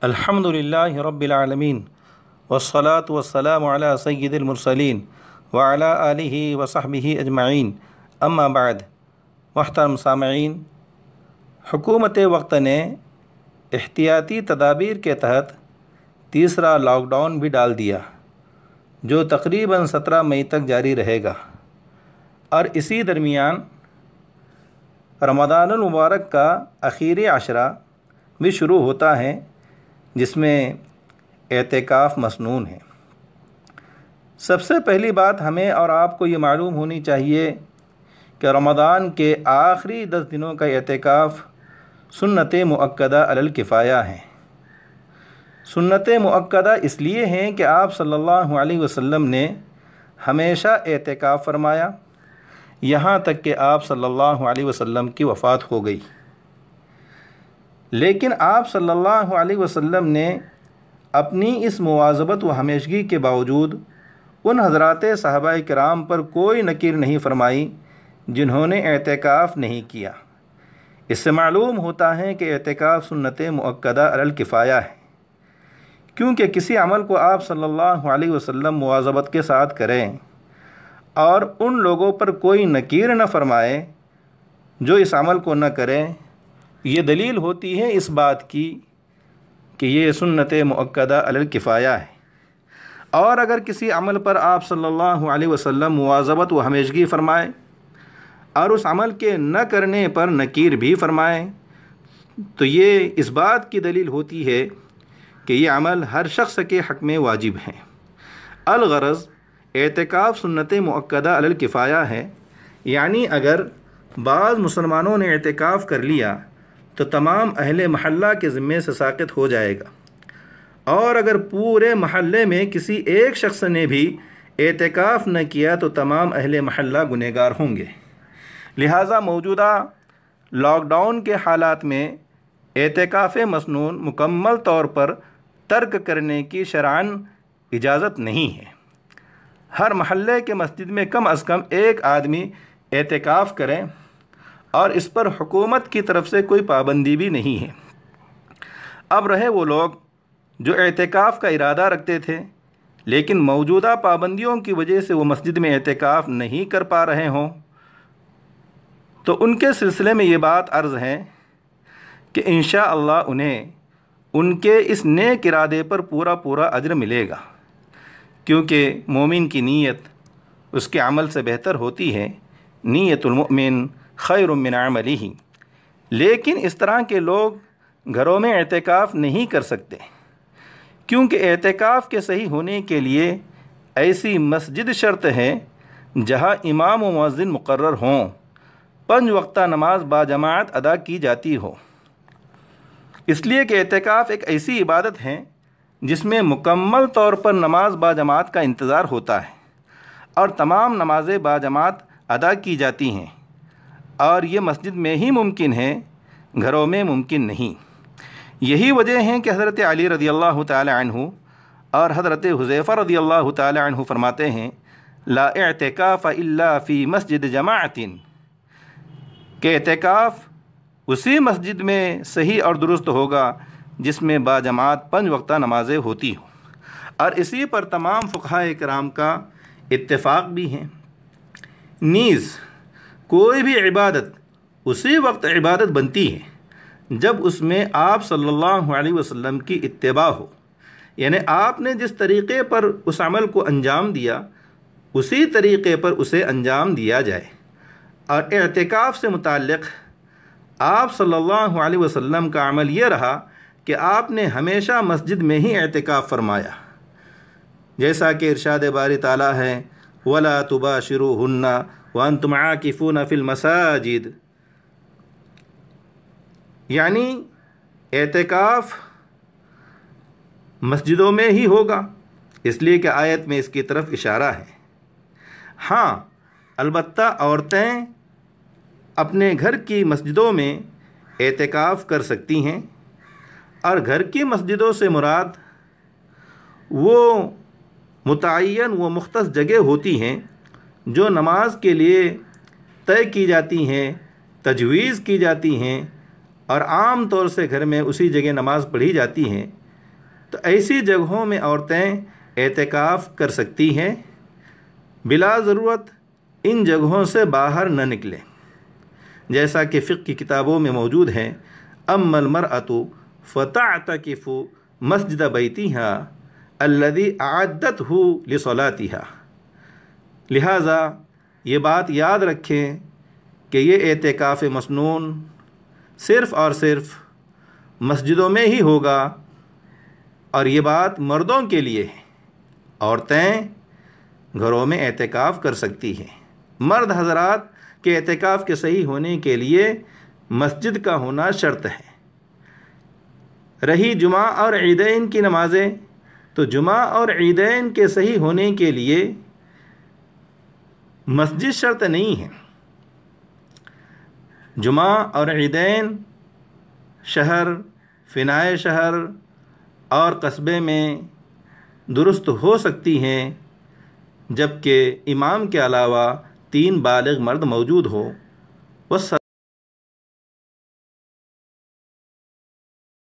الحمدللہ رب العالمین والصلاة والسلام علی سید المرسلین وعلی آلہ وصحبہ اجمعین، اما بعد۔ محترم سامعین، حکومت وقت نے احتیاطی تدابیر کے تحت تیسرا لاک ڈاؤن بھی ڈال دیا، جو تقریباً 17 مئی تک جاری رہے گا، اور اسی درمیان رمضان المبارک کا آخری عشرہ بھی شروع ہوتا ہے، جس میں اعتکاف مسنون ہے۔ سب سے پہلی بات ہمیں اور آپ کو یہ معلوم ہونی چاہیے کہ رمضان کے آخری 10 دنوں کا اعتکاف سنت مؤکدہ علی الکفایہ ہیں۔ سنت مؤکدہ اس لیے ہیں کہ آپ صلی اللہ علیہ وسلم نے ہمیشہ اعتکاف فرمایا، یہاں تک کہ آپ صلی اللہ علیہ وسلم کی وفات ہو گئی۔ لیکن آپ صلی اللہ علیہ وسلم نے اپنی اس مواظبت و ہمیشگی کے باوجود ان حضرات صحابہ کرام پر کوئی نکیر نہیں فرمائی جنہوں نے اعتکاف نہیں کیا۔ اس سے معلوم ہوتا ہے کہ اعتکاف سنت مؤکدہ علی الکفایہ ہے، کیونکہ کسی عمل کو آپ صلی اللہ علیہ وسلم مواظبت کے ساتھ کریں اور ان لوگوں پر کوئی نکیر نہ فرمائے جو اس عمل کو نہ کریں، یہ دلیل ہوتی ہے اس بات کی کہ یہ سنت مؤکدہ علی الکفایہ ہے۔ اور اگر کسی عمل پر آپ صلی اللہ علیہ وسلم مواظبت و ہمیشگی فرمائے اور اس عمل کے نہ کرنے پر نکیر بھی فرمائے، تو یہ اس بات کی دلیل ہوتی ہے کہ یہ عمل ہر شخص کے حق میں واجب ہے۔ الغرض اعتکاف سنت مؤکدہ علی الکفایہ ہے، یعنی اگر بعض مسلمانوں نے اعتکاف کر لیا تو تمام اہل محلہ کے ذمے سے ساقط ہو جائے گا، اور اگر پورے محلے میں کسی ایک شخص نے بھی اعتکاف نہ کیا تو تمام اہل محلہ گنہگار ہوں گے۔ لہٰذا موجودہ لاک ڈاؤن کے حالات میں اعتکاف مسنون مکمل طور پر ترک کرنے کی شرعاً اجازت نہیں ہے۔ ہر محلے کے مسجد میں کم از کم ایک آدمی اعتکاف کریں، اور اس پر حکومت کی طرف سے کوئی پابندی بھی نہیں ہے۔ اب رہے وہ لوگ جو اعتکاف کا ارادہ رکھتے تھے لیکن موجودہ پابندیوں کی وجہ سے وہ مسجد میں اعتکاف نہیں کر پا رہے ہوں، تو ان کے سلسلے میں یہ بات عرض ہے کہ انشاءاللہ انہیں ان کے اس نیک ارادے پر پورا اجر ملے گا، کیونکہ مومن کی نیت اس کے عمل سے بہتر ہوتی ہے۔ نیت المؤمن خیر من عملہ۔ لیکن اس طرح کے لوگ گھروں میں اعتکاف نہیں کر سکتے، کیونکہ اعتکاف کے صحیح ہونے کے لیے ایسی مسجد شرط ہے جہاں امام و مؤذن مقرر ہوں، 5 وقتہ نماز باجماعت ادا کی جاتی ہو۔ اس لیے کہ اعتکاف ایک ایسی عبادت ہے جس میں مکمل طور پر نماز باجماعت کا انتظار ہوتا ہے، اور تمام نمازیں باجماعت ادا کی جاتی ہیں، اور یہ مسجد میں ہی ممکن ہے، گھروں میں ممکن نہیں۔ یہی وجہ ہے کہ حضرت علی رضی اللہ تعالی عنہ اور حضرت حذیفہ رضی اللہ تعالی عنہ فرماتے ہیں، لا اعتکاف الا فی مسجد جماعت، کہ اعتکاف اسی مسجد میں صحیح اور درست ہوگا جس میں باجماعت 5 وقتہ نمازیں ہوتی ہوں، اور اسی پر تمام فقہائے کرام کا اتفاق بھی ہے۔ نیز کوئی بھی عبادت اسی وقت عبادت بنتی ہے جب اس میں آپ صلی اللہ علیہ وسلم کی اتباع ہو، یعنی آپ نے جس طریقے پر اس عمل کو انجام دیا اسی طریقے پر اسے انجام دیا جائے۔ اور اعتکاف سے متعلق آپ صلی اللہ علیہ وسلم کا عمل یہ رہا کہ آپ نے ہمیشہ مسجد میں ہی اعتکاف فرمایا، جیسا کہ ارشاد باری تعالیٰ ہے، وَلَا تُبَاشِرُوهُنَّ وَأَنْتُمْ عَاكِفُونَ فِي الْمَسَاجِدِ، یعنی اعتکاف مسجدوں میں ہی ہوگا، اس لیے کہ آیت میں اس کی طرف اشارہ ہے۔ ہاں البتہ عورتیں اپنے گھر کی مسجدوں میں اعتکاف کر سکتی ہیں، اور گھر کی مسجدوں سے مراد وہ متعین و مختص جگہ ہوتی ہیں جو نماز کے لیے طے کی جاتی ہیں، تجویز کی جاتی ہیں، اور عام طور سے گھر میں اسی جگہ نماز پڑھی جاتی ہیں، تو ایسی جگہوں میں عورتیں اعتکاف کر سکتی ہیں، بلا ضرورت ان جگہوں سے باہر نہ نکلیں، جیسا کہ فقہ کی کتابوں میں موجود ہے، اما المرأة فتعتکف مسجد بیتہا الذی اعدتہ لصلاتہا۔ لہٰذا یہ بات یاد رکھیں کہ یہ اعتکاف مسنون صرف اور صرف مسجدوں میں ہی ہوگا، اور یہ بات مردوں کے لیے ہے۔ عورتیں گھروں میں اعتکاف کر سکتی ہیں۔ مرد حضرات کے اعتکاف کے صحیح ہونے کے لیے مسجد کا ہونا شرط ہے۔ رہی جمعہ اور عیدین کی نمازیں، تو جمعہ اور عیدین کے صحیح ہونے کے لیے مسجد شرط نہیں ہے۔ جمعہ اور عیدین شہر، فنائے شہر اور قصبے میں درست ہو سکتی ہیں، جبکہ امام کے علاوہ 3 بالغ مرد موجود ہو۔